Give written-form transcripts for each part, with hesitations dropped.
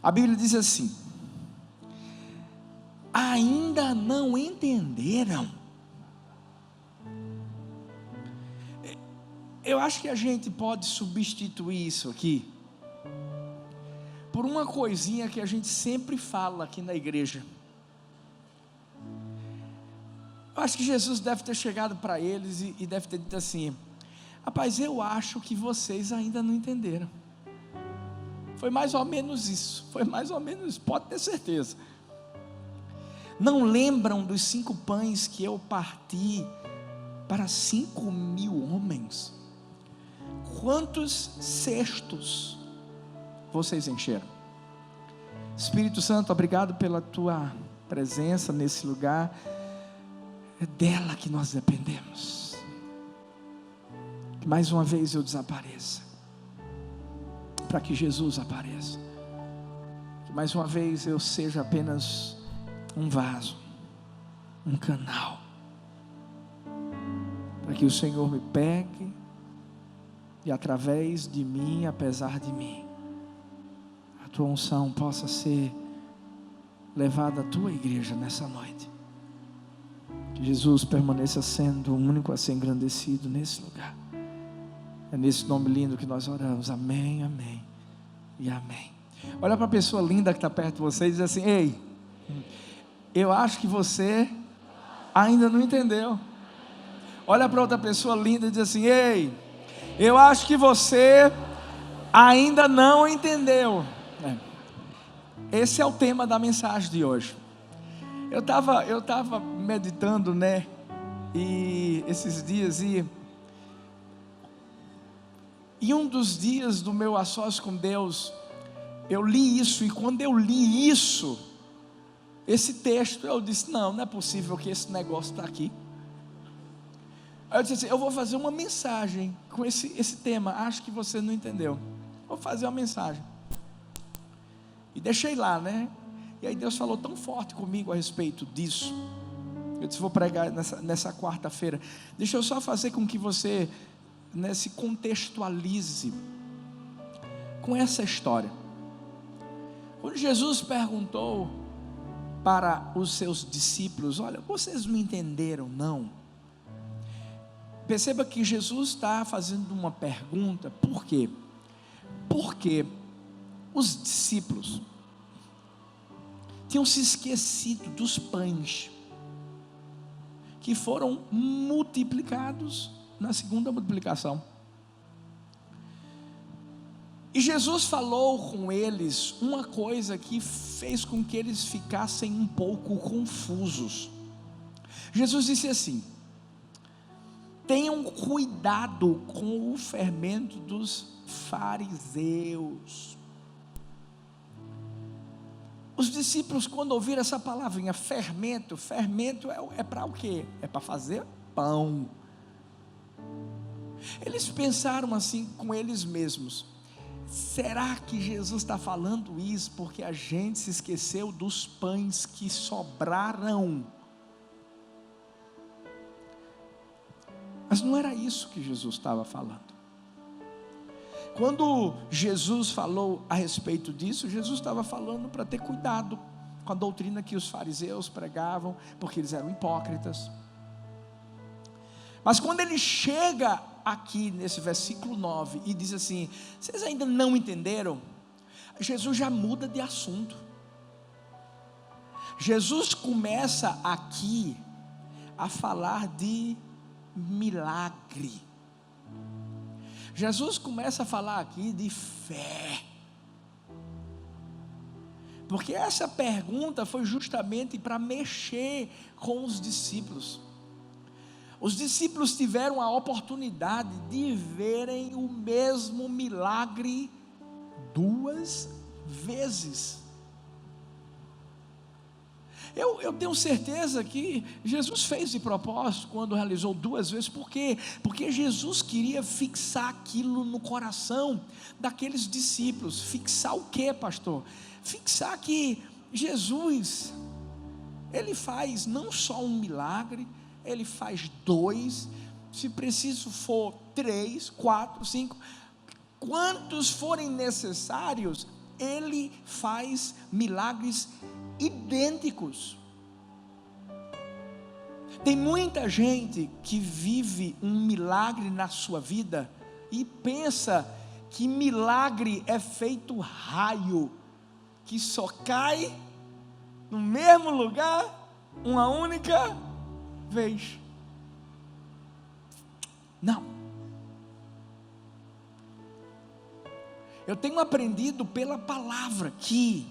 A Bíblia diz assim: ainda não entenderam. Eu acho que a gente pode substituir isso aqui por uma coisinha que a gente sempre fala aqui na igreja. Eu acho que Jesus deve ter chegado para eles e deve ter dito assim: rapaz, eu acho que vocês ainda não entenderam. Foi mais ou menos isso, pode ter certeza. Não lembram dos 5 pães que eu parti para 5.000 homens? Quantos cestos vocês encheram? Espírito Santo, obrigado pela tua presença nesse lugar. É dela que nós dependemos. Que mais uma vez eu desapareça, para que Jesus apareça. Que mais uma vez eu seja apenas um vaso, um canal, para que o Senhor me pegue e através de mim, apesar de mim, a tua unção possa ser levada à tua igreja nessa noite. Que Jesus permaneça sendo o único a ser engrandecido nesse lugar. É nesse nome lindo que nós oramos. Amém, amém e amém. Olha para a pessoa linda que está perto de você e diz assim: ei, eu acho que você ainda não entendeu. Olha para outra pessoa linda e diz assim: ei, eu acho que você ainda não entendeu. Esse é o tema da mensagem de hoje. Eu estava meditando, e esses dias, e um dos dias do meu a sós com Deus, eu li isso, e quando eu li isso, esse texto, eu disse: não é possível que esse negócio está aqui. Aí eu disse assim: eu vou fazer uma mensagem com esse tema. Acho que você não entendeu. Vou fazer uma mensagem. E deixei lá, E aí Deus falou tão forte comigo a respeito disso. Eu disse: vou pregar nessa quarta-feira. Deixa eu só fazer com que você se contextualize com essa história. Quando Jesus perguntou para os seus discípulos: olha, vocês me entenderam, não? Perceba que Jesus está fazendo uma pergunta. Por quê? Porque os discípulos tinham se esquecido dos pães que foram multiplicados na segunda multiplicação. E Jesus falou com eles uma coisa que fez com que eles ficassem um pouco confusos. Jesus disse assim: tenham cuidado com o fermento dos fariseus. Os discípulos, quando ouviram essa palavrinha fermento é para o quê? É para fazer pão. Eles pensaram assim com eles mesmos: será que Jesus está falando isso porque a gente se esqueceu dos pães que sobraram? Mas não era isso que Jesus estava falando. Quando Jesus falou a respeito disso, Jesus estava falando para ter cuidado com a doutrina que os fariseus pregavam, porque eles eram hipócritas. Mas quando ele chega aqui nesse versículo 9 e diz assim: vocês ainda não entenderam? Jesus já muda de assunto. Jesus começa aqui a falar de milagre. Jesus começa a falar aqui de fé, porque essa pergunta foi justamente para mexer com os discípulos. Os discípulos tiveram a oportunidade de verem o mesmo milagre 2 vezes. Eu tenho certeza que Jesus fez de propósito quando realizou 2 vezes. Por quê? Porque Jesus queria fixar aquilo no coração daqueles discípulos. Fixar o quê, pastor? Fixar que Jesus, Ele faz não só um milagre, Ele faz 2, se preciso for 3, 4, 5, quantos forem necessários, Ele faz milagres idênticos. Tem muita gente que vive um milagre na sua vida e pensa que milagre é feito raio, que só cai no mesmo lugar uma única vez. Não. Eu tenho aprendido pela palavra que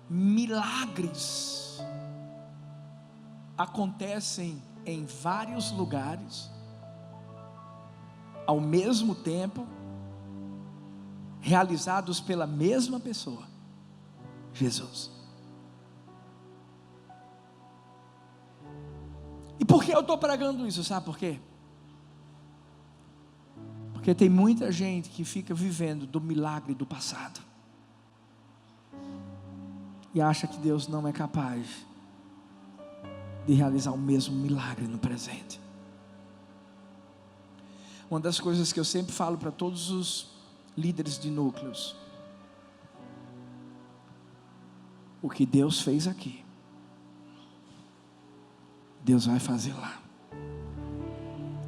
milagres acontecem em vários lugares, ao mesmo tempo, realizados pela mesma pessoa, Jesus. E por que eu estou pregando isso? Sabe por quê? Porque tem muita gente que fica vivendo do milagre do passado e acha que Deus não é capaz de realizar o mesmo milagre no presente. Uma das coisas que eu sempre falo para todos os líderes de núcleos: o que Deus fez aqui, Deus vai fazer lá.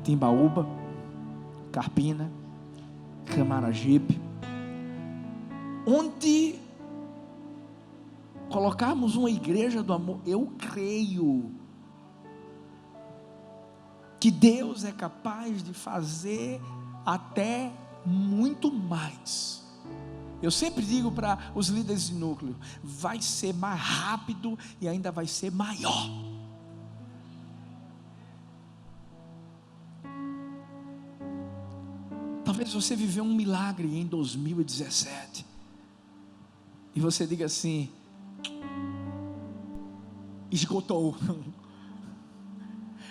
Timbaúba, Carpina, Camaragibe, onde colocarmos uma igreja do amor, eu creio que Deus é capaz de fazer até muito mais. Eu sempre digo para os líderes de núcleo: vai ser mais rápido e ainda vai ser maior. Talvez você viveu um milagre em 2017 e você diga assim: esgotou.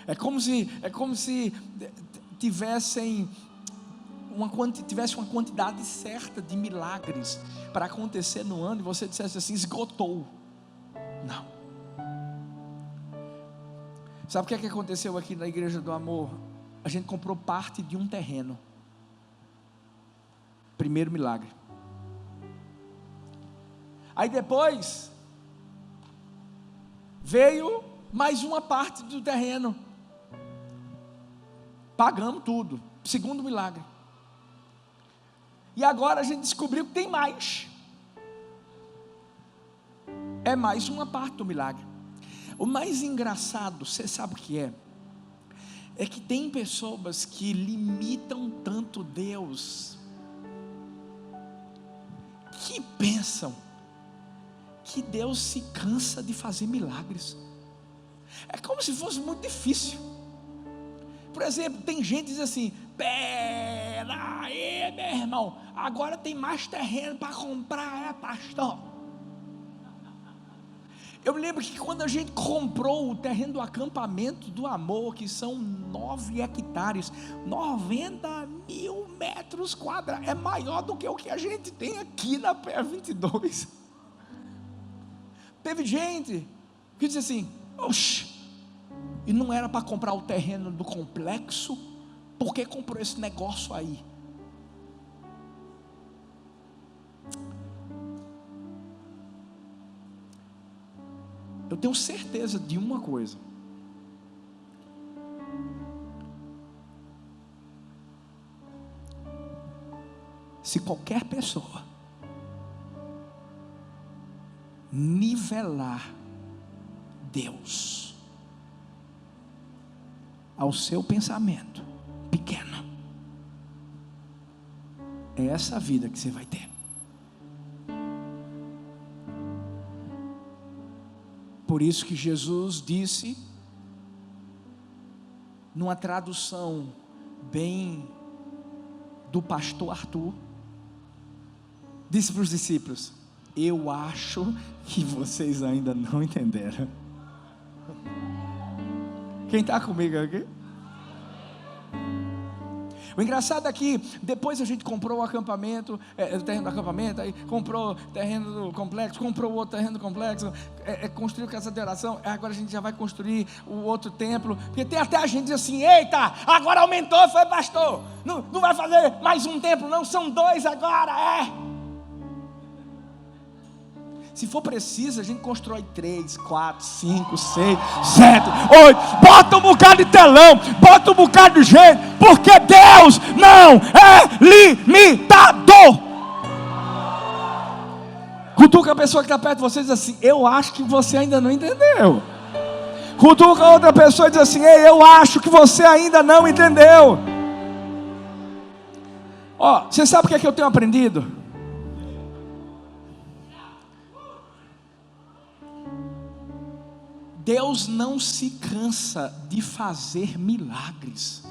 É como se tivesse uma quantidade certa de milagres para acontecer no ano e você dissesse assim: esgotou. Não. Sabe o que é que aconteceu aqui na Igreja do Amor? A gente comprou parte de um terreno. Primeiro milagre. Aí depois veio mais uma parte do terreno. Pagamos tudo. Segundo milagre. E agora a gente descobriu que tem mais. É mais uma parte do milagre. O mais engraçado, você sabe o que é? É que tem pessoas que limitam tanto Deus, que pensam que Deus se cansa de fazer milagres. É como se fosse muito difícil. Por exemplo, tem gente que diz assim: pera aí, meu irmão, agora tem mais terreno para comprar, pastor? Eu me lembro que quando a gente comprou o terreno do acampamento do amor, que são 9 hectares, 90 mil metros quadrados, é maior do que o que a gente tem aqui na PR22. Teve gente que disse assim: oxe, e não era para comprar o terreno do complexo? Por que comprou esse negócio aí? Eu tenho certeza de uma coisa: se qualquer pessoa nivelar Deus ao seu pensamento pequeno, é essa vida que você vai ter. Por isso que Jesus disse, numa tradução bem do pastor Arthur, disse para os discípulos: eu acho que vocês ainda não entenderam. Quem está comigo aqui? O engraçado é que depois a gente comprou o acampamento, o terreno do acampamento, aí comprou o terreno do complexo, comprou o outro terreno do complexo, construiu casa de oração, agora a gente já vai construir o outro templo, porque tem até a gente diz assim: eita, agora aumentou, foi pastor, não vai fazer mais um templo, não, são 2 agora, Se for preciso, a gente constrói 3, 4, 5, 6, 7, 8. Bota um bocado de telão, bota um bocado de jeito, porque Deus não é limitador. Cutuca a pessoa que está perto de você e diz assim: eu acho que você ainda não entendeu. Cutuca a outra pessoa e diz assim: ei, eu acho que você ainda não entendeu. Você sabe o que é que eu tenho aprendido? Deus não se cansa de fazer milagres.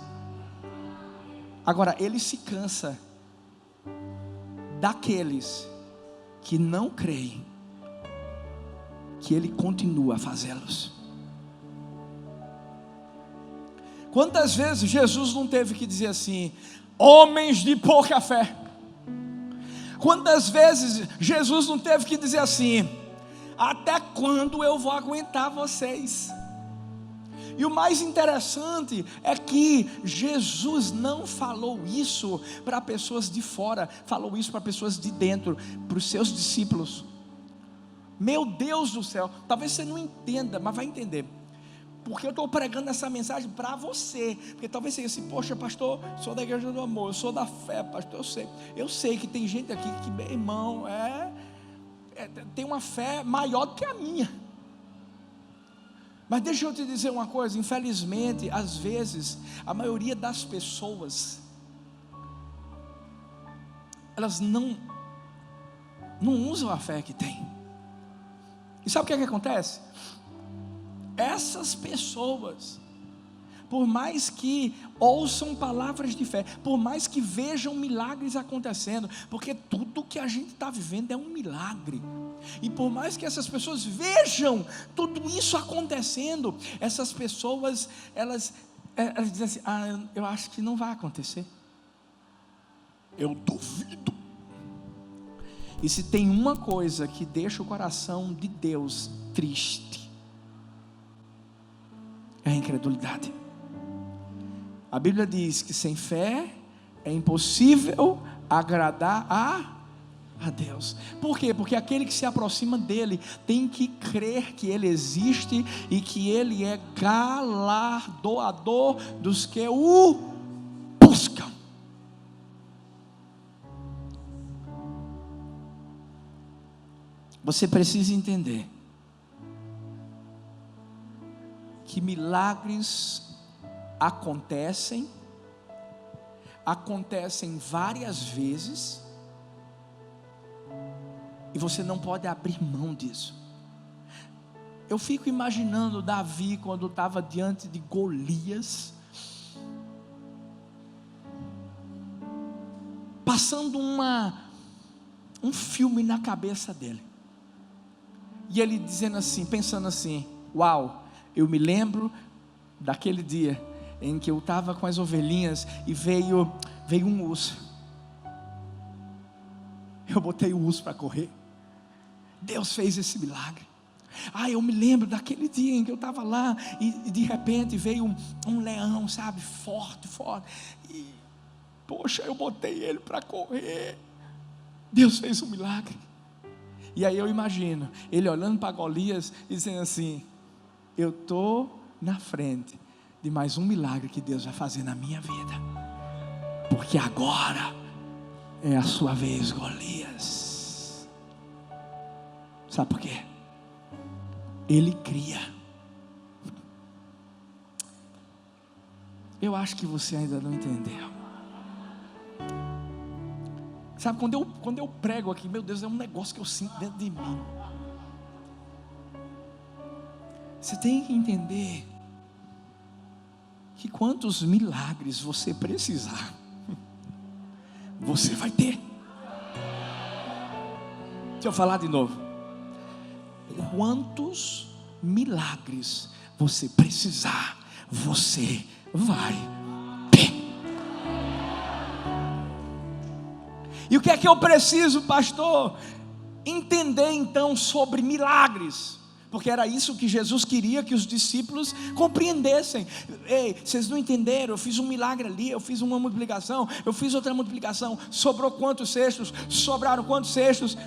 Agora, Ele se cansa daqueles que não creem que Ele continua a fazê-los. Quantas vezes Jesus não teve que dizer assim: homens de pouca fé? Quantas vezes Jesus não teve que dizer assim: até quando eu vou aguentar vocês? E o mais interessante é que Jesus não falou isso para pessoas de fora, falou isso para pessoas de dentro, para os seus discípulos. Meu Deus do céu, talvez você não entenda, mas vai entender, porque eu estou pregando essa mensagem para você, porque talvez você diga assim: poxa pastor, sou da igreja do amor, eu sou da fé, pastor, eu sei que tem gente aqui que, meu irmão, tem uma fé maior do que a minha. Mas deixa eu te dizer uma coisa: infelizmente, às vezes, a maioria das pessoas, elas não usam a fé que tem. E sabe o que acontece? Essas pessoas, por mais que ouçam palavras de fé, por mais que vejam milagres acontecendo, porque tudo que a gente está vivendo é um milagre, e por mais que essas pessoas vejam tudo isso acontecendo, essas pessoas, elas dizem assim: eu acho que não vai acontecer, eu duvido. E se tem uma coisa que deixa o coração de Deus triste, é a incredulidade. A Bíblia diz que sem fé é impossível agradar a Deus. Por quê? Porque aquele que se aproxima dele tem que crer que ele existe e que ele é galardoador dos que o buscam. Você precisa entender que milagres acontecem várias vezes, e você não pode abrir mão disso. Eu fico imaginando Davi quando estava diante de Golias, passando um filme na cabeça dele, e ele dizendo assim, pensando assim: uau, eu me lembro daquele dia em que eu estava com as ovelhinhas e veio um urso. Eu botei o urso para correr. Deus fez esse milagre. Eu me lembro daquele dia em que eu estava lá e de repente veio um leão, sabe, forte. E, poxa, eu botei ele para correr. Deus fez um milagre. E aí eu imagino ele olhando para Golias e dizendo assim: eu estou na frente de mais um milagre que Deus vai fazer na minha vida, porque agora é a sua vez, Golias. Sabe por quê? Ele cria. Eu acho que você ainda não entendeu. Sabe, quando eu prego aqui, meu Deus, é um negócio que eu sinto dentro de mim. Você tem que entender que quantos milagres você precisar, você vai ter. Deixa eu falar de novo. Quantos milagres você precisar, você vai ter. E o que é que eu preciso, pastor? Entender então sobre milagres, porque era isso que Jesus queria que os discípulos compreendessem. Ei, vocês não entenderam? Eu fiz um milagre ali, eu fiz uma multiplicação, eu fiz outra multiplicação. Sobrou quantos cestos? Sobraram quantos cestos?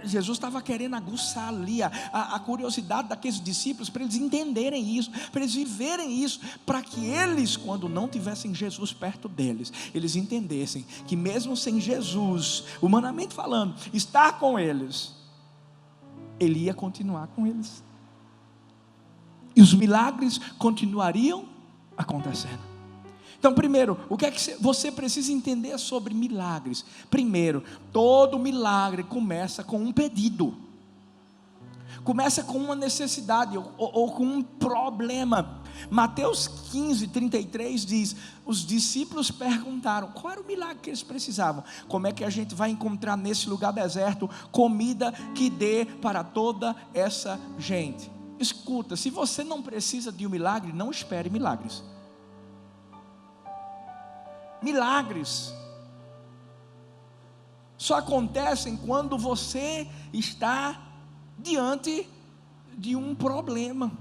Jesus estava querendo aguçar ali a curiosidade daqueles discípulos, para eles entenderem isso, para eles viverem isso, para que eles, quando não tivessem Jesus perto deles, eles entendessem que mesmo sem Jesus, humanamente falando, estar com eles, Ele ia continuar com eles, e os milagres continuariam acontecendo. Então, primeiro, o que é que você precisa entender sobre milagres? Primeiro, todo milagre começa com um pedido, começa com uma necessidade ou com um problema. Mateus 15:33 diz: os discípulos perguntaram qual era o milagre que eles precisavam. Como é que a gente vai encontrar nesse lugar deserto comida que dê para toda essa gente? Escuta, se você não precisa de um milagre, não espere milagres. Milagres só acontecem quando você está diante de um problema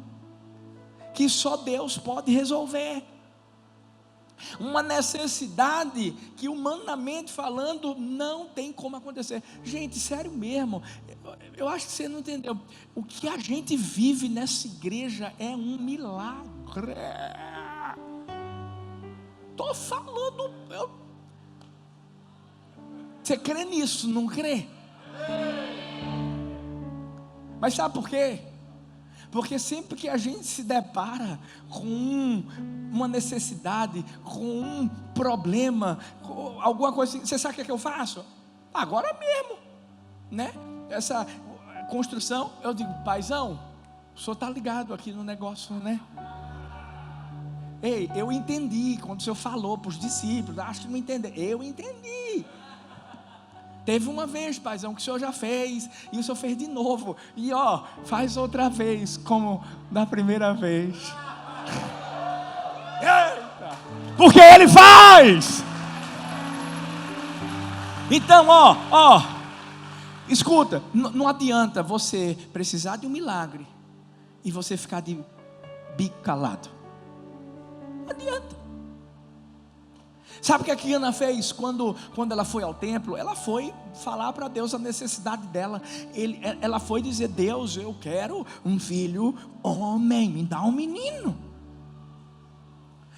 que só Deus pode resolver, uma necessidade que, humanamente falando, não tem como acontecer. Gente, sério mesmo, eu acho que você não entendeu. O que a gente vive nessa igreja é um milagre. Estou falando. Você crê nisso, não crê? Mas sabe por quê? Porque sempre que a gente se depara com uma necessidade, com um problema, com alguma coisa assim, você sabe o que eu faço? Agora mesmo, né? Essa construção, eu digo: paizão, o senhor está ligado aqui no negócio, né? Ei, eu entendi quando o senhor falou para os discípulos, acho que não entenderam. Eu entendi. Teve uma vez, paizão, que o senhor já fez, e o senhor fez de novo, e faz outra vez, como da primeira vez. Eita! Porque Ele faz. Então, escuta, não adianta você precisar de um milagre e você ficar de bico calado. Não adianta. Sabe o que a Ana fez quando ela foi ao templo? Ela foi falar para Deus a necessidade dela. Ela foi dizer: Deus, eu quero um filho homem, me dá um menino.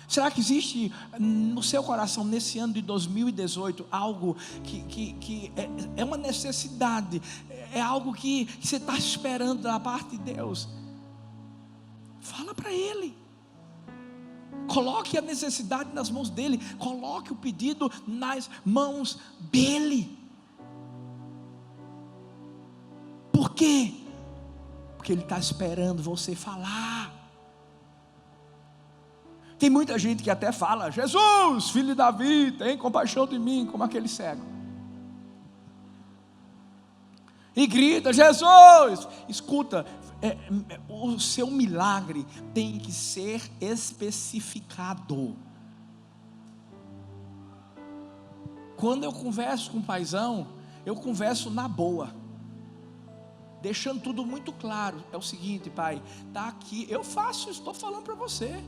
Será que existe no seu coração, nesse ano de 2018, algo que é uma necessidade, é algo que você está esperando da parte de Deus? Fala para Ele. Coloque a necessidade nas mãos dEle. Coloque o pedido nas mãos dEle. Por quê? Porque Ele está esperando você falar. Tem muita gente que até fala: Jesus, filho de Davi, tem compaixão de mim, como aquele cego, e grita: Jesus. Escuta, o seu milagre tem que ser especificado. Quando eu converso com o paizão, eu converso na boa, deixando tudo muito claro. É o seguinte: pai, está aqui, eu faço, estou falando para você.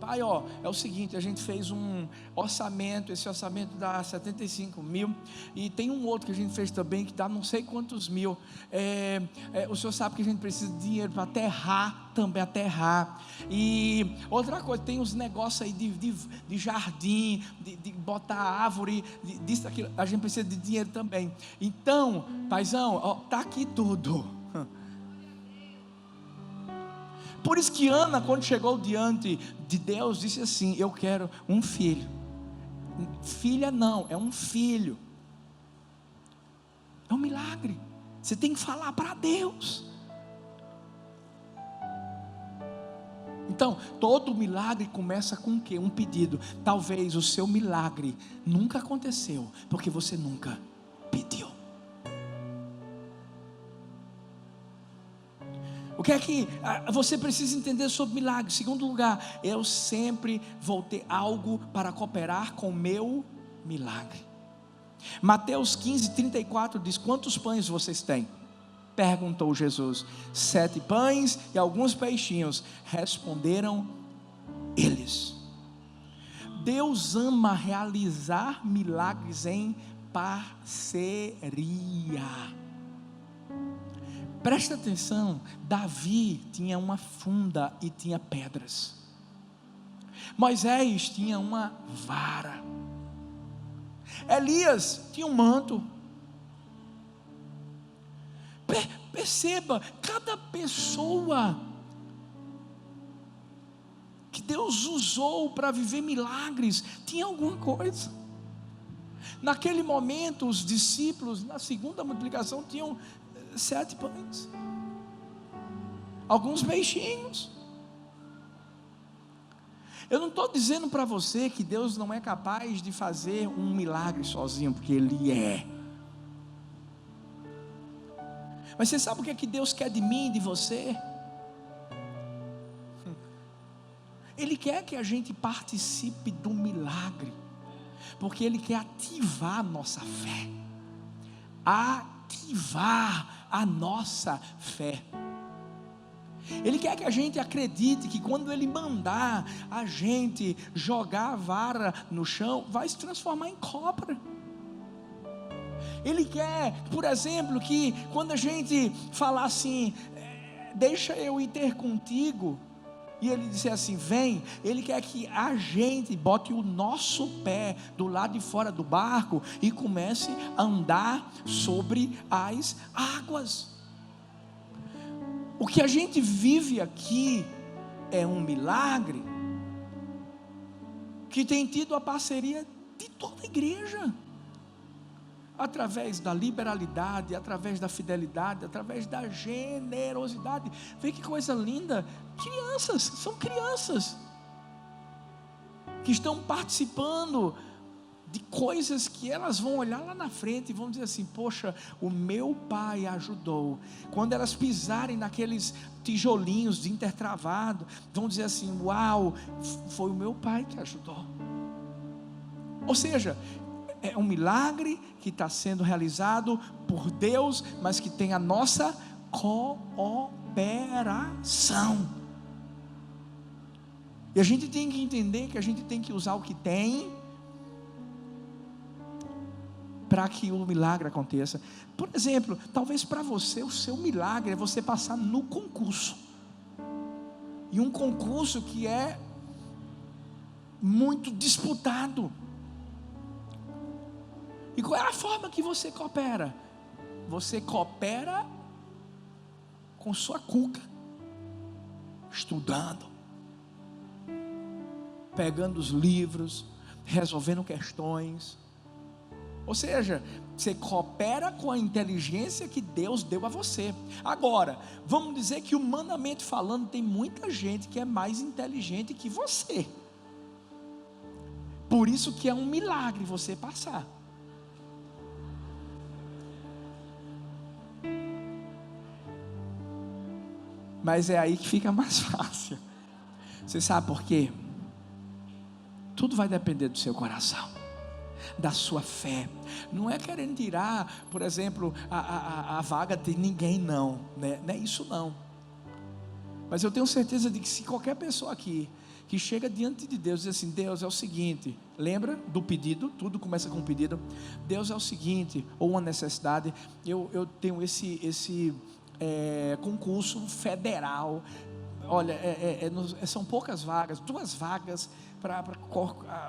Pai, é o seguinte, a gente fez um orçamento, esse orçamento dá 75 mil, e tem um outro que a gente fez também, que dá não sei quantos mil. O senhor sabe que a gente precisa de dinheiro para aterrar, também aterrar, e outra coisa, tem uns negócios aí de jardim, de botar árvore, disso, daquilo, a gente precisa de dinheiro também. Então, paizão, está aqui tudo. Por isso que Ana, quando chegou diante de Deus, disse assim: eu quero um filho. Filha não, é um filho. É um milagre. Você tem que falar para Deus. Então, todo milagre começa com o quê? Um pedido. Talvez o seu milagre nunca aconteceu porque você nunca pediu. O que é que você precisa entender sobre milagres? Segundo lugar, eu sempre vou ter algo para cooperar com o meu milagre. Mateus 15:34 diz: quantos pães vocês têm? Perguntou Jesus. 7 pães e alguns peixinhos, responderam eles. Deus ama realizar milagres em parceria. Presta atenção, Davi tinha uma funda e tinha pedras. Moisés tinha uma vara. Elias tinha um manto. Perceba, cada pessoa que Deus usou para viver milagres tinha alguma coisa. Naquele momento, os discípulos, na segunda multiplicação, tinham 7 pães, alguns peixinhos. Eu não estou dizendo para você que Deus não é capaz de fazer um milagre sozinho, porque Ele é. Mas você sabe o que é que Deus quer de mim e de você? Ele quer que a gente participe do milagre, porque Ele quer ativar a nossa fé. Ativar a nossa fé. Ele quer que a gente acredite que quando Ele mandar a gente jogar a vara no chão, vai se transformar em cobra. Ele quer, por exemplo, que quando a gente falar assim, deixa eu ir ter contigo, e Ele disser assim, vem, Ele quer que a gente bote o nosso pé do lado de fora do barco e comece a andar sobre as águas. O que a gente vive aqui é um milagre que tem tido a parceria de toda a igreja, através da liberalidade, através da fidelidade, através da generosidade. Vê que coisa linda, crianças, são crianças que estão participando de coisas que elas vão olhar lá na frente e vão dizer assim, poxa, o meu pai ajudou. Quando elas pisarem naqueles tijolinhos de intertravado, vão dizer assim, uau, foi o meu pai que ajudou. Ou seja, é um milagre que está sendo realizado por Deus, mas que tem a nossa cooperação. E a gente tem que entender que a gente tem que usar o que tem para que o milagre aconteça. Por exemplo, talvez para você o seu milagre é você passar no concurso, e um concurso que é muito disputado. E qual é a forma que você coopera? Você coopera com sua cuca, estudando, pegando os livros, resolvendo questões. Ou seja, você coopera com a inteligência que Deus deu a você. Agora, vamos dizer que humanamente falando, tem muita gente que é mais inteligente que você. Por isso que é um milagre você passar. Mas é aí que fica mais fácil. Você sabe por quê? Tudo vai depender do seu coração, da sua fé. Não é querendo tirar, por exemplo, a vaga de ninguém, não, né? Não é isso não. Mas eu tenho certeza de que se qualquer pessoa aqui que chega diante de Deus e diz assim, Deus, é o seguinte, lembra do pedido? Tudo começa com um pedido. Deus, é o seguinte, ou uma necessidade, eu tenho esse concurso federal. Olha, são poucas vagas, 2 vagas para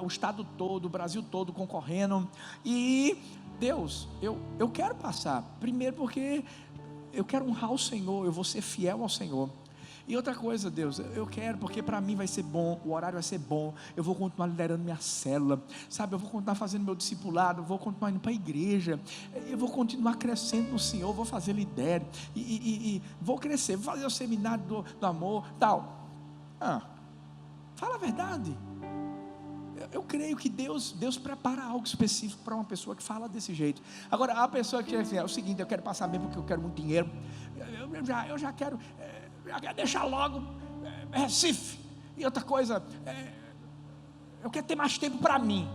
o estado todo, o Brasil todo concorrendo. E Deus, eu quero passar. Primeiro porque eu quero honrar o Senhor, eu vou ser fiel ao Senhor. E outra coisa, Deus, eu quero, porque para mim vai ser bom, o horário vai ser bom, eu vou continuar liderando minha célula, sabe, eu vou continuar fazendo meu discipulado, eu vou continuar indo para a igreja, eu vou continuar crescendo no Senhor, vou fazer lidere, e vou crescer, vou fazer o seminário do amor, tal. Fala a verdade. Eu creio que Deus prepara algo específico para uma pessoa que fala desse jeito. Agora, a pessoa que diz assim, é o seguinte, eu quero passar bem porque eu quero muito dinheiro, eu já quero deixar logo Recife. E outra coisa, eu quero ter mais tempo para mim.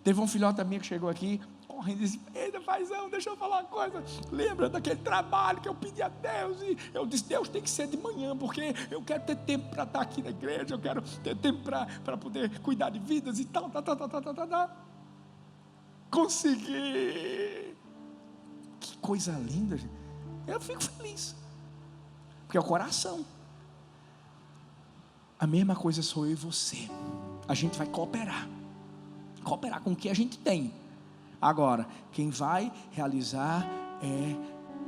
Teve um filhote minha que chegou aqui, correndo e disse: eita, paizão, deixa eu falar uma coisa. Lembra daquele trabalho que eu pedi a Deus? E eu disse: Deus, tem que ser de manhã, porque eu quero ter tempo para estar aqui na igreja, eu quero ter tempo para poder cuidar de vidas e tal. Consegui. Que coisa linda, gente. Eu fico feliz, porque é o coração. A mesma coisa sou eu e você. A gente vai cooperar com o que a gente tem. Agora, quem vai realizar é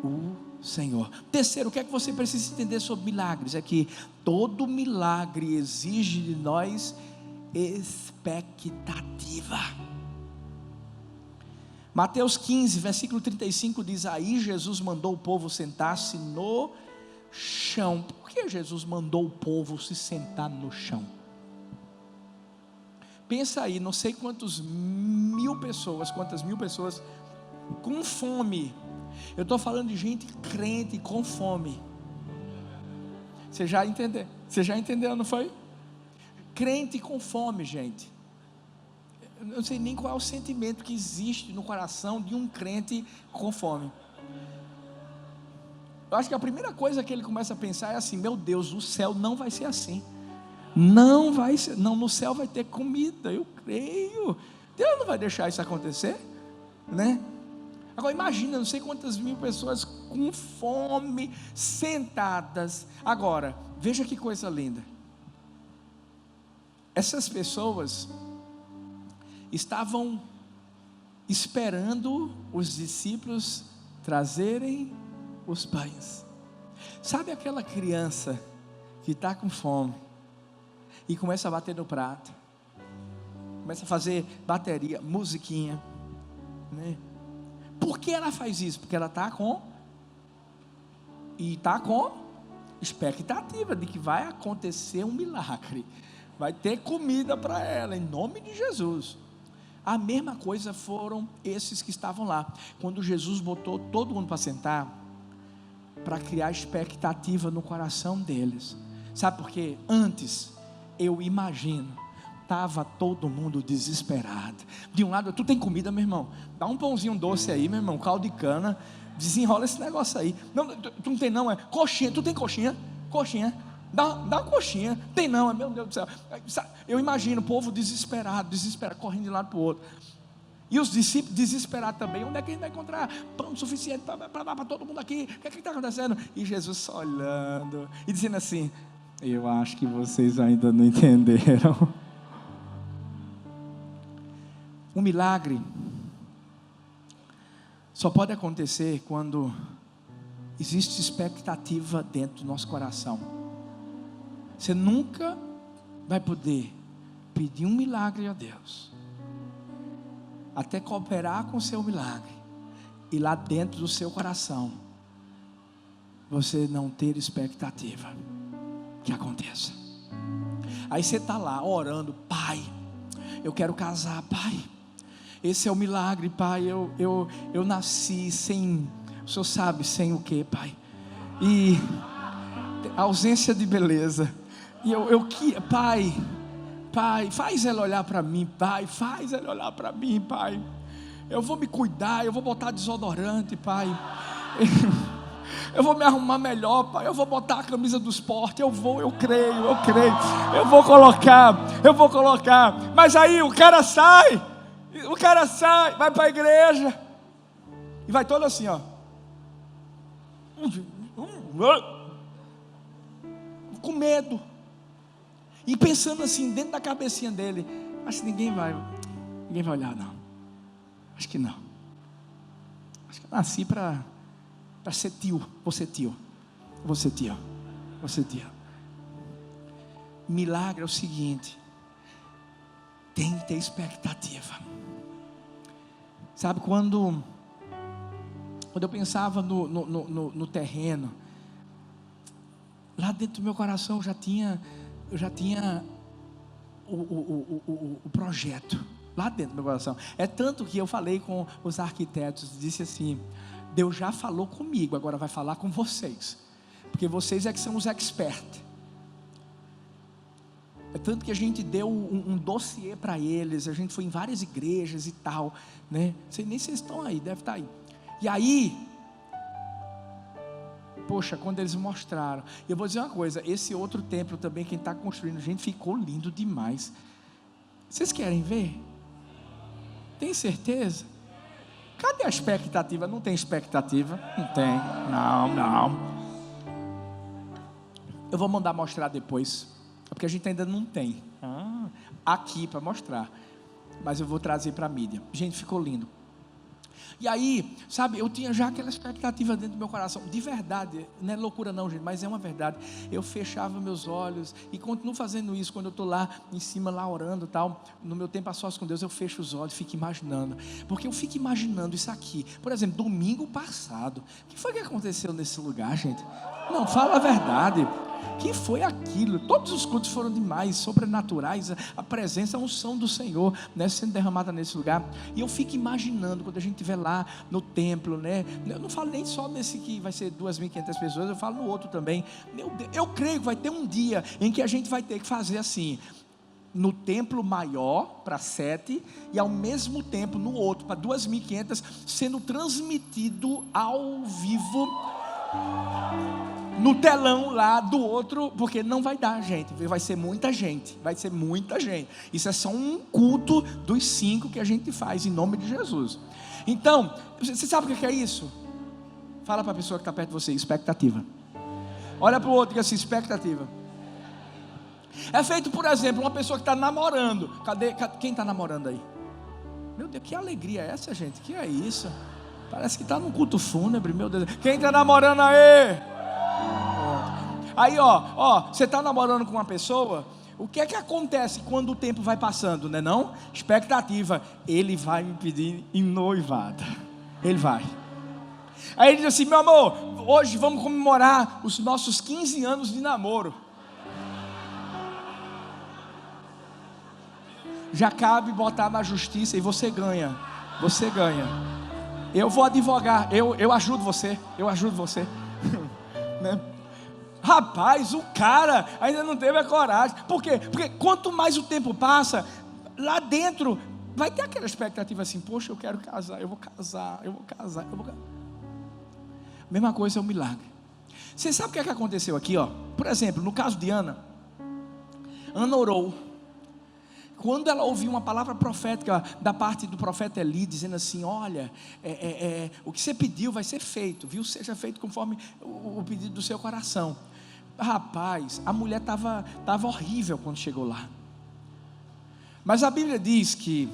o Senhor. Terceiro, o que é que você precisa entender sobre milagres? É que todo milagre exige de nós expectativa. Mateus 15, versículo 35 diz: aí Jesus mandou o povo sentar-se no chão. Por que Jesus mandou o povo se sentar no chão? Pensa aí, não sei quantas mil pessoas com fome. Eu estou falando de gente crente com fome. Você já entendeu, não foi? Crente com fome, gente. Eu não sei nem qual é o sentimento que existe no coração de um crente com fome. Eu acho que a primeira coisa que ele começa a pensar é assim: meu Deus, o céu não vai ser assim. Não vai ser, não, no céu vai ter comida, eu creio. Deus não vai deixar isso acontecer, né? Agora imagina, não sei quantas mil pessoas com fome, sentadas. Agora, veja que coisa linda. Essas pessoas estavam esperando os discípulos trazerem os pães. Sabe aquela criança que está com fome e começa a bater no prato, começa a fazer bateria, musiquinha, né? Por que ela faz isso? Porque ela está com expectativa de que vai acontecer um milagre, vai ter comida para ela, em nome de Jesus. A mesma coisa foram esses que estavam lá, quando Jesus botou todo mundo para sentar, para criar expectativa no coração deles. Sabe por quê? Antes, eu imagino, estava todo mundo desesperado. De um lado: tu tem comida, meu irmão? Dá um pãozinho doce aí, meu irmão, caldo de cana, desenrola esse negócio aí. Não, tu não tem não, é coxinha. Tu tem coxinha? Coxinha. Dá coxinha. Tem não, meu Deus do céu. Eu imagino o povo desesperado, correndo de um lado para o outro. E os discípulos desesperados também. Onde é que a gente vai encontrar pão suficiente para dar para todo mundo aqui? O que é que está acontecendo? E Jesus só olhando e dizendo assim: eu acho que vocês ainda não entenderam. Um milagre só pode acontecer quando existe expectativa dentro do nosso coração. Você nunca vai poder pedir um milagre a Deus, até cooperar com o seu milagre, e lá dentro do seu coração você não ter expectativa que aconteça. Aí você está lá orando: pai, eu quero casar, pai, esse é o milagre, pai, eu nasci sem, o senhor sabe, sem o que, pai? E ausência de beleza. E eu que, pai, faz ela olhar para mim, pai, faz ela olhar para mim, pai. Eu vou me cuidar, eu vou botar desodorante, pai. Eu vou me arrumar melhor, pai. Eu vou botar a camisa do esporte. Eu creio. Eu vou colocar. Mas aí o cara sai, vai para a igreja e vai todo assim, ó, com medo, e pensando assim dentro da cabecinha dele: acho que ninguém vai olhar, não. Acho que não. Acho que eu nasci para ser tio. Vou ser tio. Milagre é o seguinte: tem que ter expectativa. Sabe, quando eu pensava no terreno, lá dentro do meu coração eu já tinha o projeto, lá dentro do meu coração. É tanto que eu falei com os arquitetos, disse assim: Deus já falou comigo, agora vai falar com vocês, porque vocês é que são os experts. É tanto que a gente deu um dossiê para eles, a gente foi em várias igrejas e tal, né? Não sei nem se vocês estão aí, deve estar aí. E aí, poxa, quando eles mostraram, eu vou dizer uma coisa, esse outro templo também, quem está construindo, gente, ficou lindo demais. Vocês querem ver? Tem certeza? Cadê a expectativa? Não tem expectativa? Não tem, não. Eu vou mandar mostrar depois, porque a gente ainda não tem aqui para mostrar, mas eu vou trazer para a mídia. Gente, ficou lindo. E aí, sabe, eu tinha já aquela expectativa dentro do meu coração, de verdade, não é loucura não, gente, mas é uma verdade. Eu fechava meus olhos e continuo fazendo isso quando eu estou lá em cima, lá orando e tal, no meu tempo a sós com Deus, eu fecho os olhos, fico imaginando, porque eu fico imaginando isso aqui. Por exemplo, domingo passado, o que foi que aconteceu nesse lugar, gente? Não, fala a verdade. Que foi aquilo? Todos os cultos foram demais, sobrenaturais, a presença, a unção do Senhor, né, sendo derramada nesse lugar. E eu fico imaginando quando a gente estiver lá no templo, né? Eu não falo nem só nesse que vai ser 2.500 pessoas, eu falo no outro também. Meu Deus, eu creio que vai ter um dia em que a gente vai ter que fazer assim, no templo maior para 7 e ao mesmo tempo no outro para 2.500, sendo transmitido ao vivo no telão lá do outro, porque não vai dar, gente, vai ser muita gente, isso é só um culto dos 5 que a gente faz em nome de Jesus. Então, você sabe o que é isso? Fala para a pessoa que está perto de você, expectativa. Olha para o outro e diz assim, expectativa. É feito, por exemplo, uma pessoa que está namorando. Cadê? Quem está namorando aí? Meu Deus, que alegria é essa, gente? Que é isso? Parece que está num culto fúnebre, meu Deus. Quem está namorando aí? Aí, você está namorando com uma pessoa, o que é que acontece quando o tempo vai passando, né não? Expectativa, ele vai me pedir em noivado, ele vai. Aí ele diz assim, meu amor, hoje vamos comemorar os nossos 15 anos de namoro. Já cabe botar na justiça e você ganha. Eu vou advogar, eu ajudo você, né? Rapaz, o cara ainda não teve a coragem. Por quê? Porque quanto mais o tempo passa, lá dentro vai ter aquela expectativa assim, poxa, eu quero casar, eu vou casar. Mesma coisa é um milagre. Você sabe o que é que aconteceu aqui, ó? Por exemplo, no caso de Ana orou. Quando ela ouviu uma palavra profética da parte do profeta Eli, dizendo assim, olha, o que você pediu vai ser feito, viu? Seja feito conforme o pedido do seu coração. Rapaz, a mulher estava horrível quando chegou lá. Mas a Bíblia diz que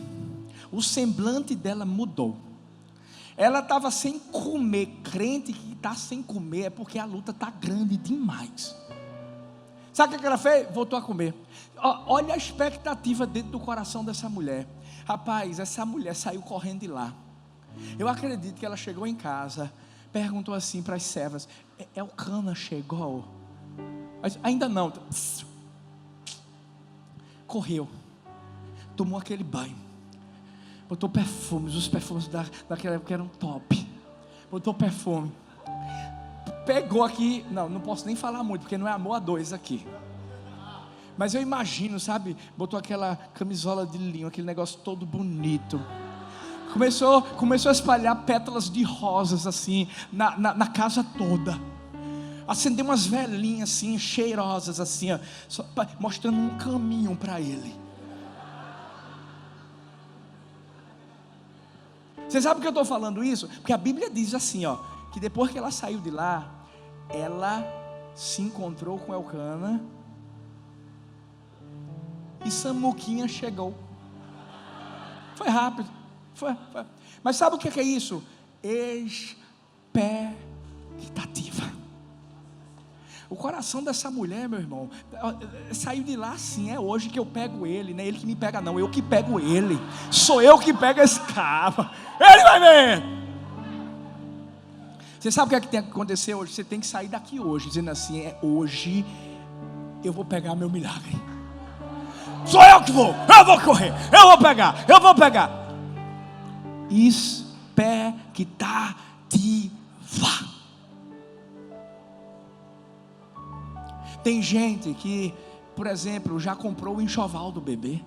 o semblante dela mudou. Ela estava sem comer. Crente que está sem comer é porque a luta está grande demais. Sabe o que ela fez? Voltou a comer. Olha a expectativa dentro do coração dessa mulher. Rapaz, essa mulher saiu correndo de lá. Eu acredito que ela chegou em casa, perguntou assim para as servas, Elcana chegou? Ainda não. Correu, tomou aquele banho, botou perfumes, os perfumes daquela época eram top, botou perfume, pegou aqui, não posso nem falar muito, porque não é amor a dois aqui, mas eu imagino, sabe, botou aquela camisola de linho, aquele negócio todo bonito, começou a espalhar pétalas de rosas assim, na casa toda, acendeu umas velinhas assim, cheirosas assim, ó, mostrando um caminho para ele. Você sabe por que eu estou falando isso? Porque a Bíblia diz assim, ó, que depois que ela saiu de lá, ela se encontrou com Elcana e Samuquinha chegou. Foi rápido, foi. Mas sabe o que é isso? Expectativa. O coração dessa mulher, meu irmão, saiu de lá assim, é hoje que eu pego ele, não é ele que me pega não, eu que pego ele, sou eu que pego esse cara, ele vai ver. Você sabe o que é que tem que acontecer hoje? Você tem que sair daqui hoje, dizendo assim, hoje eu vou pegar meu milagre, sou eu que vou, eu vou correr, eu vou pegar, expectativa. Tem gente que por exemplo, já comprou o enxoval do bebê.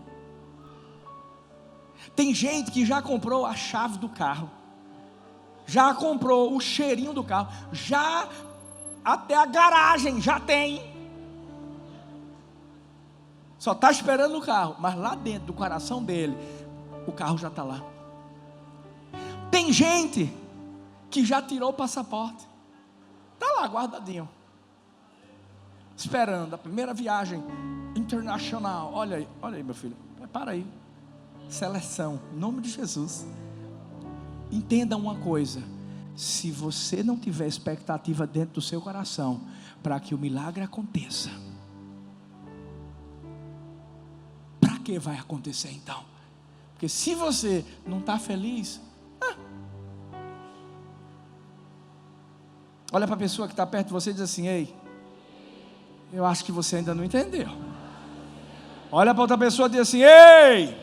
Tem gente que já comprou a chave do carro, já comprou o cheirinho do carro, já até a garagem já tem. Só está esperando o carro, mas lá dentro do coração dele, o carro já está lá. Tem gente que já tirou o passaporte, está lá guardadinho, esperando a primeira viagem internacional. Olha aí meu filho, prepara aí, seleção, em nome de Jesus. Entenda uma coisa: se você não tiver expectativa dentro do seu coração para que o milagre aconteça, para que vai acontecer então? Porque se você não está feliz, olha para a pessoa que está perto de você e diz assim: ei, eu acho que você ainda não entendeu. Olha para outra pessoa e diz assim: ei,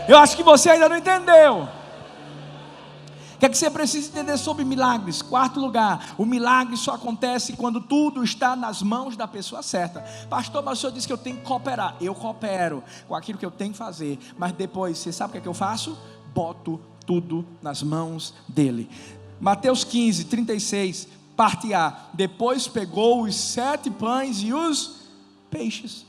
eu acho que você ainda não entendeu. O que é que você precisa entender sobre milagres? Quarto lugar, o milagre só acontece quando tudo está nas mãos da pessoa certa. Pastor, mas o senhor disse que eu tenho que cooperar. Eu coopero com aquilo que eu tenho que fazer, mas depois, você sabe o que é que eu faço? Boto tudo nas mãos dele. Mateus 15, 36, parte A. Depois pegou os 7 pães e os peixes.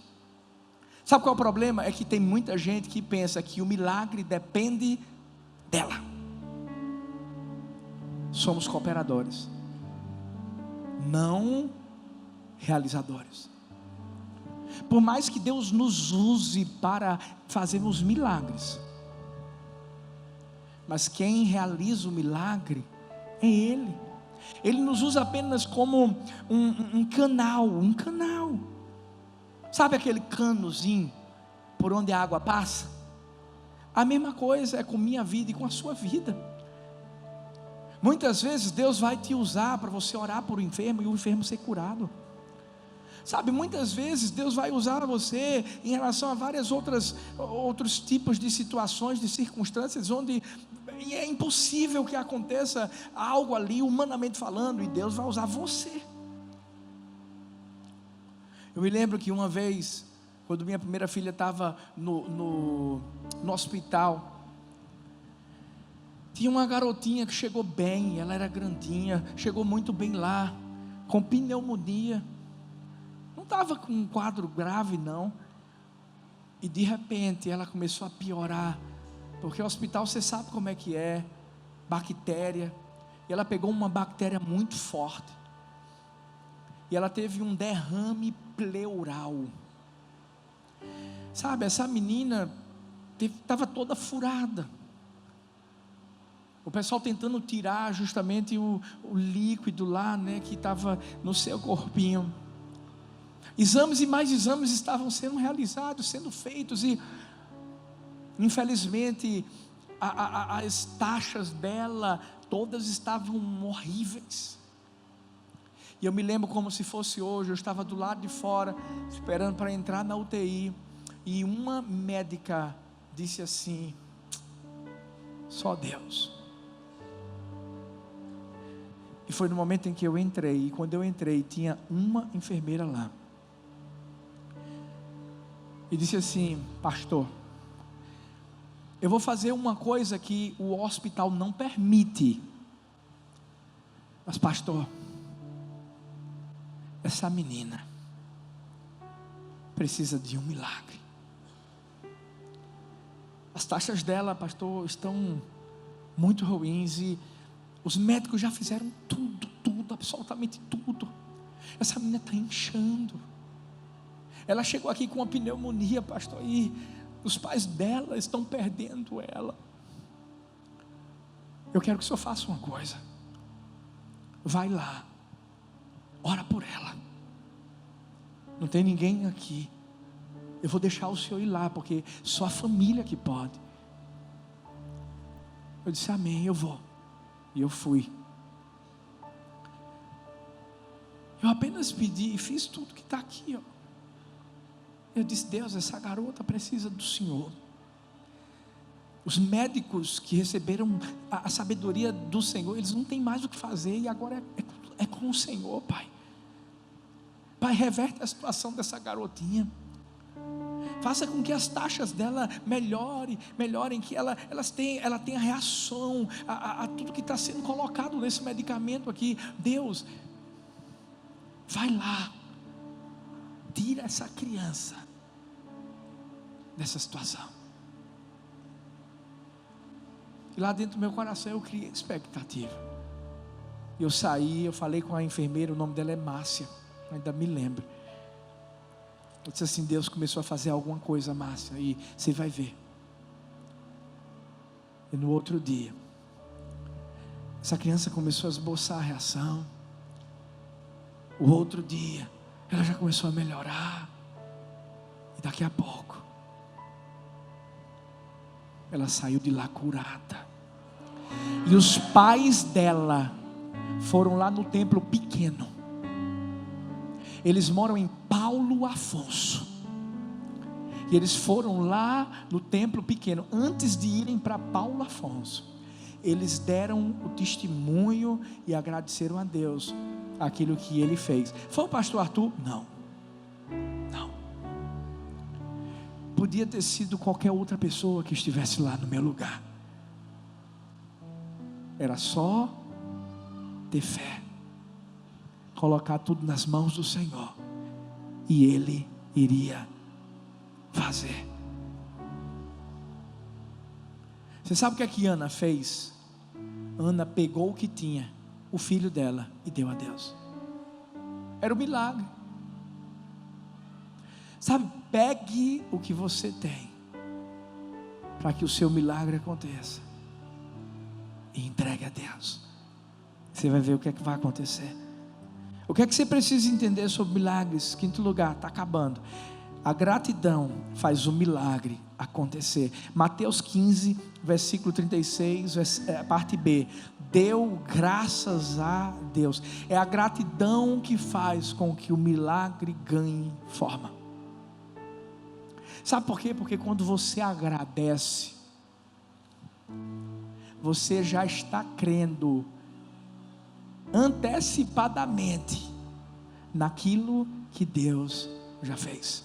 Sabe qual é o problema? É que tem muita gente que pensa que o milagre depende dela. Somos cooperadores, não realizadores. Por mais que Deus nos use para fazermos milagres, mas quem realiza o milagre é Ele. Ele nos usa apenas como um canal. Sabe aquele canozinho por onde a água passa? A mesma coisa é com minha vida e com a sua vida. Muitas vezes Deus vai te usar para você orar por um enfermo e o enfermo ser curado. Sabe, muitas vezes Deus vai usar você em relação a vários outros tipos de situações, de circunstâncias, onde é impossível que aconteça algo ali, humanamente falando, e Deus vai usar você. Eu me lembro que uma vez, quando minha primeira filha estava no hospital, tinha uma garotinha que chegou bem, ela era grandinha, chegou muito bem lá, com pneumonia, não estava com um quadro grave não, e de repente ela começou a piorar, porque o hospital você sabe como é que é, bactéria, e ela pegou uma bactéria muito forte, e ela teve um derrame pleural. Sabe, essa menina estava toda furada, o pessoal tentando tirar justamente o líquido lá, né, que estava no seu corpinho. Exames e mais exames estavam sendo realizados, sendo feitos, e infelizmente as taxas dela todas estavam horríveis. E eu me lembro como se fosse hoje, eu estava do lado de fora, esperando para entrar na UTI, e uma médica disse assim: só Deus. E foi no momento em que eu entrei, e quando eu entrei, tinha uma enfermeira lá, e disse assim: pastor, eu vou fazer uma coisa que o hospital não permite, mas pastor, essa menina precisa de um milagre. As taxas dela, pastor, estão muito ruins, e os médicos já fizeram tudo, absolutamente tudo. Essa menina está inchando. Ela chegou aqui com uma pneumonia, pastor, e os pais dela estão perdendo ela. Eu quero que o senhor faça uma coisa. Vai lá, ora por ela. Não tem ninguém aqui. Eu vou deixar o senhor ir lá, porque só a família que pode. Eu disse amém, eu vou. E eu fui. Eu apenas pedi e fiz tudo que está aqui, ó. Eu disse: Deus, essa garota precisa do Senhor. Os médicos que receberam a sabedoria do Senhor, eles não têm mais o que fazer, e agora é com o Senhor, Pai. Pai, reverte a situação dessa garotinha. faça com que as taxas dela melhorem, que ela tenha reação a tudo que está sendo colocado nesse medicamento aqui. Deus, vai lá, tira essa criança dessa situação. E lá dentro do meu coração eu criei expectativa. Eu saí, eu falei com a enfermeira, o nome dela é Márcia, ainda me lembro. Eu disse assim: Deus começou a fazer alguma coisa, Márcia, e você vai ver. E no outro dia, essa criança começou a esboçar a reação. O outro dia, ela já começou a melhorar. E daqui a pouco, ela saiu de lá curada. E os pais dela foram lá no templo pequeno. Eles moram em Paulo Afonso. E eles foram lá no templo pequeno. Antes de irem para Paulo Afonso, eles deram o testemunho e agradeceram a Deus aquilo que ele fez. Foi o pastor Arthur? Não. Podia ter sido qualquer outra pessoa que estivesse lá no meu lugar. Era só ter fé, colocar tudo nas mãos do Senhor, e Ele iria fazer. Você sabe o que Ana fez? Ana pegou o que tinha, o filho dela, e deu a Deus. Era um milagre. Sabe, pegue o que você tem, para que o seu milagre aconteça, e entregue a Deus. Você vai ver o que é que vai acontecer. O que é que você precisa entender sobre milagres? Quinto lugar, está acabando. A gratidão faz o milagre acontecer. Mateus 15, versículo 36, parte B. Deu graças a Deus. É a gratidão que faz com que o milagre ganhe forma. Sabe por quê? Porque quando você agradece, você já está crendo antecipadamente naquilo que Deus já fez.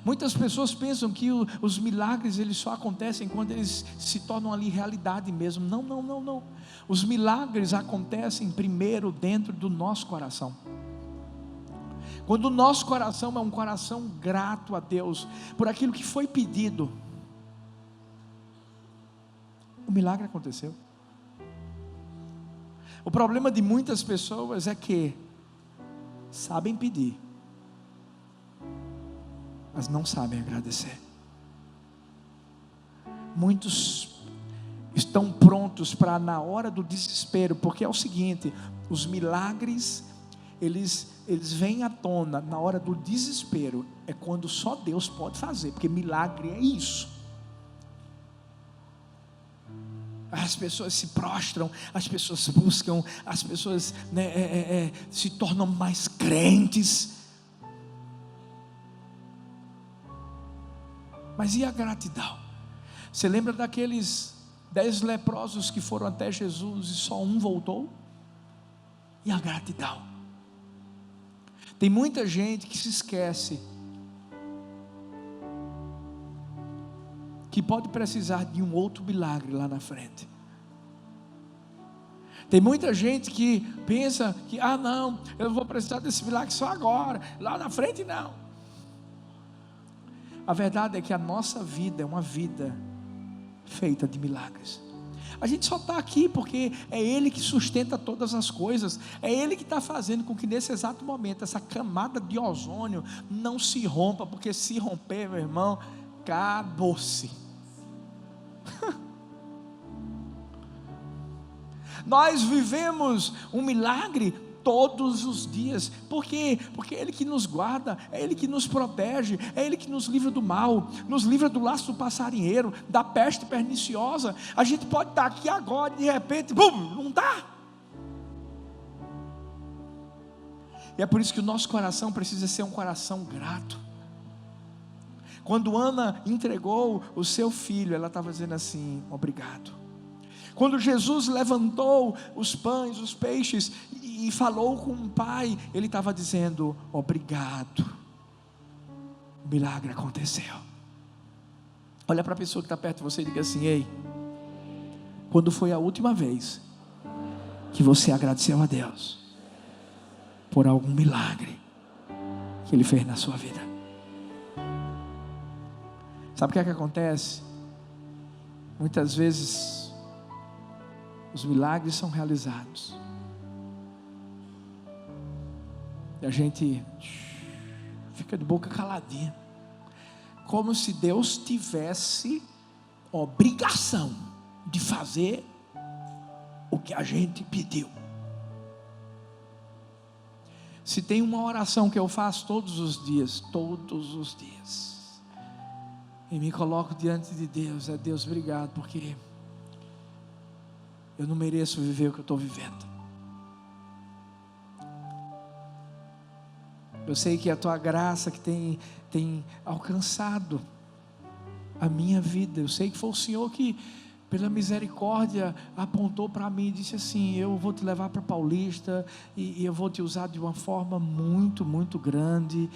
Muitas pessoas pensam que os milagres eles só acontecem quando eles se tornam ali realidade mesmo. Não. Os milagres acontecem primeiro dentro do nosso coração. Quando o nosso coração é um coração grato a Deus por aquilo que foi pedido, o milagre aconteceu. O problema de muitas pessoas é que sabem pedir, mas não sabem agradecer. Muitos estão prontos para na hora do desespero, porque é o seguinte: os milagres eles vêm à tona na hora do desespero. É quando só Deus pode fazer, porque milagre é isso. As pessoas se prostram, as pessoas buscam, as pessoas se tornam mais crentes. Mas e a gratidão? Você lembra daqueles 10 leprosos que foram até Jesus e só um voltou? E a gratidão? Tem muita gente que se esquece que pode precisar de um outro milagre lá na frente. Tem muita gente que pensa que, não, eu vou precisar desse milagre só agora, lá na frente não. A verdade é que a nossa vida é uma vida feita de milagres. A gente só está aqui porque é Ele que sustenta todas as coisas. É Ele que está fazendo com que nesse exato momento essa camada de ozônio não se rompa, porque se romper, meu irmão, acabou-se. Nós vivemos um milagre todos os dias. Por quê? Porque é Ele que nos guarda, é Ele que nos protege, é Ele que nos livra do mal, nos livra do laço do passarinheiro, da peste perniciosa. A gente pode estar aqui agora, de repente, bum, não dá. E é por isso que o nosso coração precisa ser um coração grato. Quando Ana entregou o seu filho, ela estava dizendo assim: obrigado. Quando Jesus levantou os pães, os peixes e falou com o Pai, Ele estava dizendo: obrigado. o milagre aconteceu. Olha para a pessoa que está perto de você e diga assim: ei, quando foi a última vez que você agradeceu a Deus por algum milagre que Ele fez na sua vida? Sabe o que é que acontece? Muitas vezes os milagres são realizados e a gente fica de boca caladinha, como se Deus tivesse obrigação de fazer o que a gente pediu. Se tem uma oração que eu faço todos os dias, e me coloco diante de Deus, é: Deus, obrigado, porque eu não mereço viver o que eu estou vivendo. Eu sei que é a tua graça que tem alcançado a minha vida. Eu sei que foi o Senhor que, pela misericórdia, apontou para mim e disse assim: eu vou te levar para Paulista, e eu vou te usar de uma forma muito, muito grande.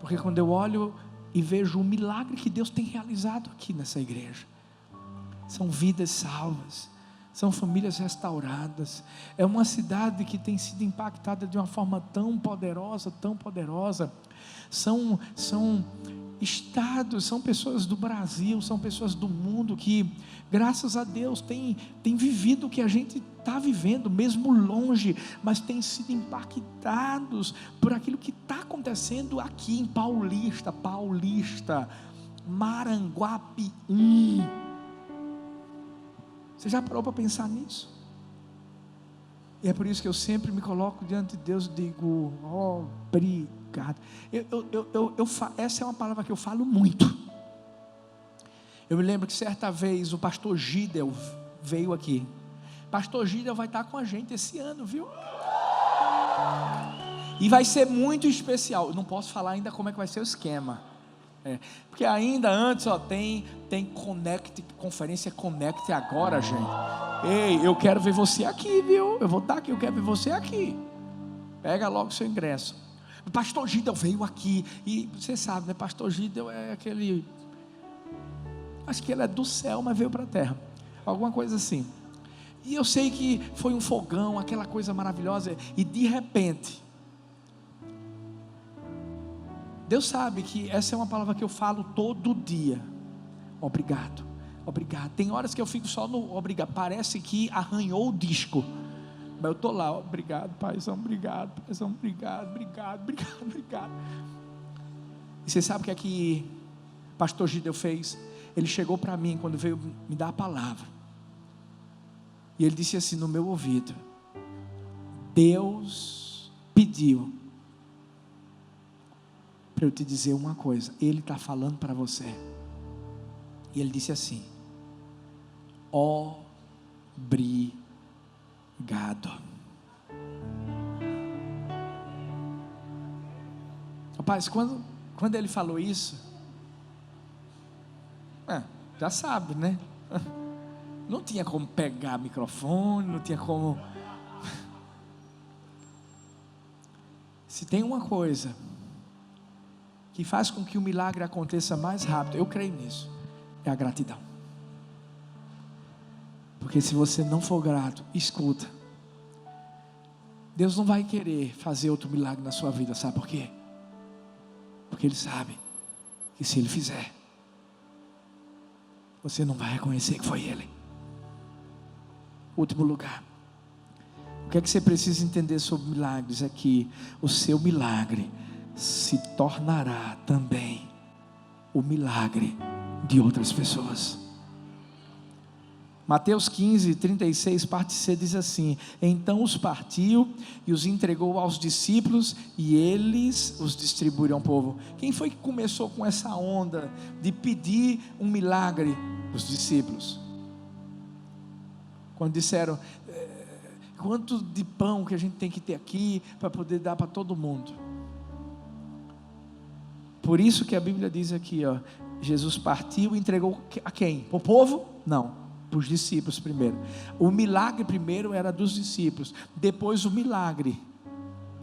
Porque quando eu olho e vejo o milagre que Deus tem realizado aqui nessa igreja, são vidas salvas, são famílias restauradas, é uma cidade que tem sido impactada de uma forma tão poderosa, são estados, são pessoas do Brasil, são pessoas do mundo que, graças a Deus, têm vivido o que a gente está vivendo, mesmo longe, mas têm sido impactados por aquilo que está acontecendo aqui em Paulista, Maranguape. Você já parou para pensar nisso? E é por isso que eu sempre me coloco diante de Deus e digo: obrigado. Essa é uma palavra que eu falo muito. Eu me lembro que certa vez o pastor Gidel veio aqui. Pastor Gidel vai estar com a gente esse ano, viu? E vai ser muito especial. Eu não posso falar ainda como é que vai ser o esquema. Porque ainda antes tem conferência Connect agora, gente. Ei, eu quero ver você aqui, viu? Eu vou estar aqui, eu quero ver você aqui. Pega logo o seu ingresso. O pastor Gidel veio aqui, e você sabe, né? Pastor Gidel é aquele, acho que ele é do céu, mas veio para a terra, alguma coisa assim. E eu sei que foi um fogão, aquela coisa maravilhosa, e de repente, Deus sabe que essa é uma palavra que eu falo todo dia: obrigado, obrigado. Tem horas que eu fico só no obrigado, parece que arranhou o disco, mas eu estou lá: obrigado, paizão, obrigado, paizão, obrigado. E você sabe o que é que o pastor Gidel fez? Ele chegou para mim quando veio me dar a palavra, e ele disse assim no meu ouvido: Deus pediu para eu te dizer uma coisa, Ele está falando para você. E ele disse assim: obrigado. Rapaz, quando ele falou isso, já sabe, né? Não tinha como pegar microfone, não tinha como. Se tem uma coisa que faz com que o milagre aconteça mais rápido, eu creio nisso, é a gratidão. Porque se você não for grato, escuta, Deus não vai querer fazer outro milagre na sua vida. Sabe por quê? Porque Ele sabe que se Ele fizer, você não vai reconhecer que foi Ele. Último lugar, o que é que você precisa entender sobre milagres? É que o seu milagre se tornará também o milagre de outras pessoas. Mateus 15, 36, parte C, diz assim: então os partiu e os entregou aos discípulos, e eles os distribuíram ao povo. Quem foi que começou com essa onda de pedir um milagre? Os discípulos. Quando disseram: quanto de pão que a gente tem que ter aqui para poder dar para todo mundo? Por isso que a Bíblia diz aqui, Jesus partiu e entregou a quem? Para o povo? Não, para os discípulos primeiro. O milagre primeiro era dos discípulos, depois o milagre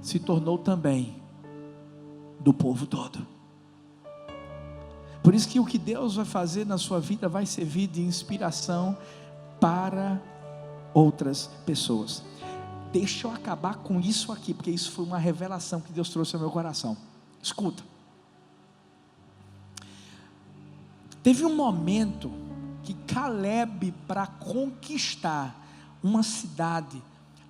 se tornou também do povo todo. Por isso que o que Deus vai fazer na sua vida vai servir de inspiração para outras pessoas. Deixa eu acabar com isso aqui, porque isso foi uma revelação que Deus trouxe ao meu coração. Escuta. Teve um momento que Caleb, para conquistar uma cidade,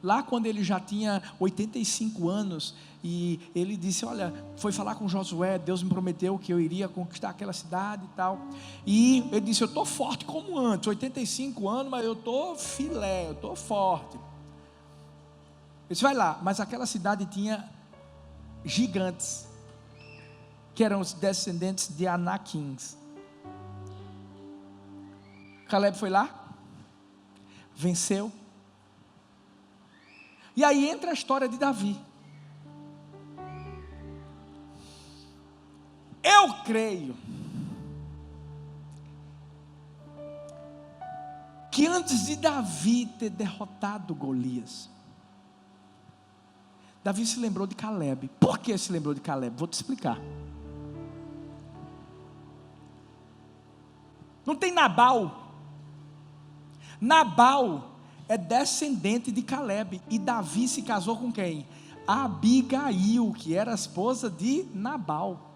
lá quando ele já tinha 85 anos, e ele disse, olha, foi falar com Josué, Deus me prometeu que eu iria conquistar aquela cidade e tal, e ele disse, eu estou forte como antes, 85 anos, mas eu estou filé, eu estou forte. Ele disse, vai lá, mas aquela cidade tinha gigantes, que eram os descendentes de Anaquins. Caleb foi lá, venceu, e aí entra a história de Davi. Eu creio que antes de Davi ter derrotado Golias, Davi se lembrou de Caleb. Por que se lembrou de Caleb? Vou te explicar. Não tem Nabal. Nabal é descendente de Caleb, e Davi se casou com quem? Abigail, que era a esposa de Nabal.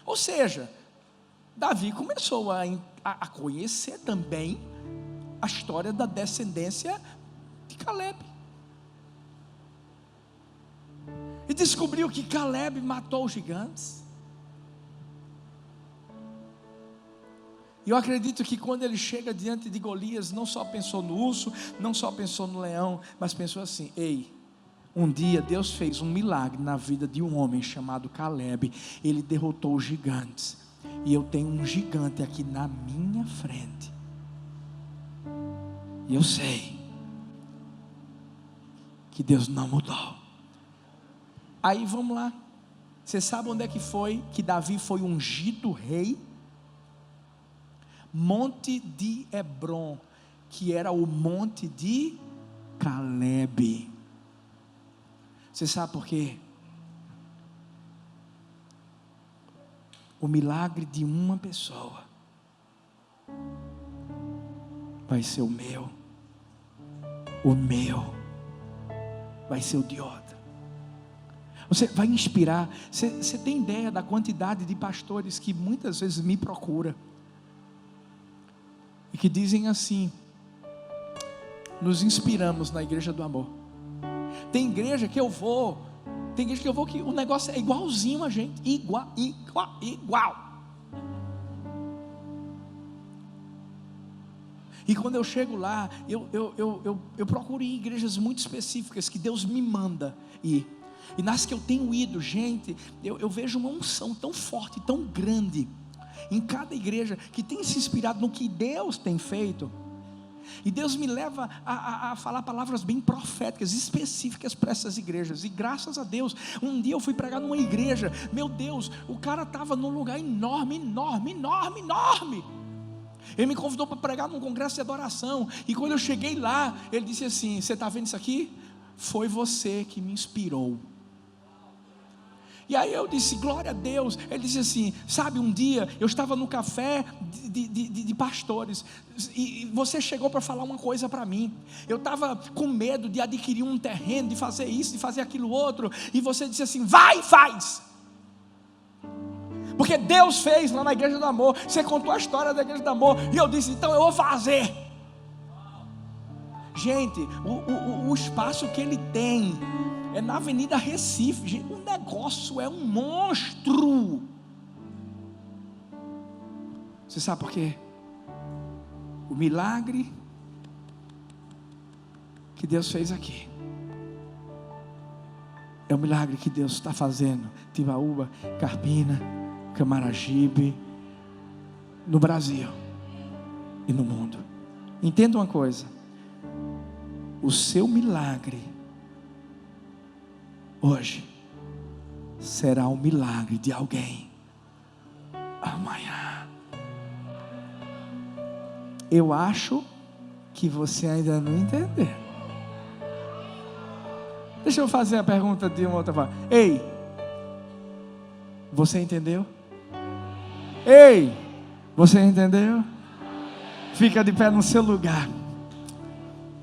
Ou seja, Davi começou a conhecer também a história da descendência de Caleb, e descobriu que Caleb matou os gigantes. E eu acredito que quando ele chega diante de Golias, não só pensou no urso, não só pensou no leão, mas pensou assim, ei, um dia Deus fez um milagre na vida de um homem chamado Caleb. Ele derrotou os gigantes, e eu tenho um gigante aqui na minha frente, e eu sei que Deus não mudou. Aí vamos lá, você sabe onde é que foi que Davi foi ungido rei? Monte de Hebrom, que era o monte de Caleb. Você sabe por quê? O milagre de uma pessoa vai ser o meu vai ser o de outra. Você vai inspirar. Você tem ideia da quantidade de pastores que muitas vezes me procuram e que dizem assim: nos inspiramos na igreja do amor. Tem igreja que eu vou que o negócio é igualzinho a gente, igual. E quando eu chego lá, eu procuro ir em igrejas muito específicas que Deus me manda ir. E nas que eu tenho ido, gente, eu vejo uma unção tão forte, tão grande em cada igreja, que tem se inspirado no que Deus tem feito. E Deus me leva a falar palavras bem proféticas, específicas para essas igrejas. E graças a Deus, um dia eu fui pregar numa igreja. Meu Deus, o cara estava num lugar enorme. Ele me convidou para pregar num congresso de adoração. E quando eu cheguei lá, ele disse assim: você está vendo isso aqui? Foi você que me inspirou. E aí eu disse: glória a Deus. Ele disse assim: sabe, um dia eu estava no café de pastores, e você chegou para falar uma coisa para mim. Eu estava com medo de adquirir um terreno, de fazer isso, de fazer aquilo outro, e você disse assim: vai, faz, porque Deus fez lá na igreja do amor. Você contou a história da igreja do amor, e eu disse: então eu vou fazer. Gente, o espaço que ele tem é na Avenida Recife. Gente, o negócio é um monstro. Você sabe por quê? O milagre que Deus fez aqui é o milagre que Deus está fazendo Timbaúba, Carpina, Camaragibe, no Brasil e no mundo. Entenda uma coisa: o seu milagre hoje será um milagre de alguém amanhã. Eu acho que você ainda não entendeu. Deixa eu fazer a pergunta de uma outra forma. Ei, você entendeu? Ei, você entendeu? Fica de pé no seu lugar.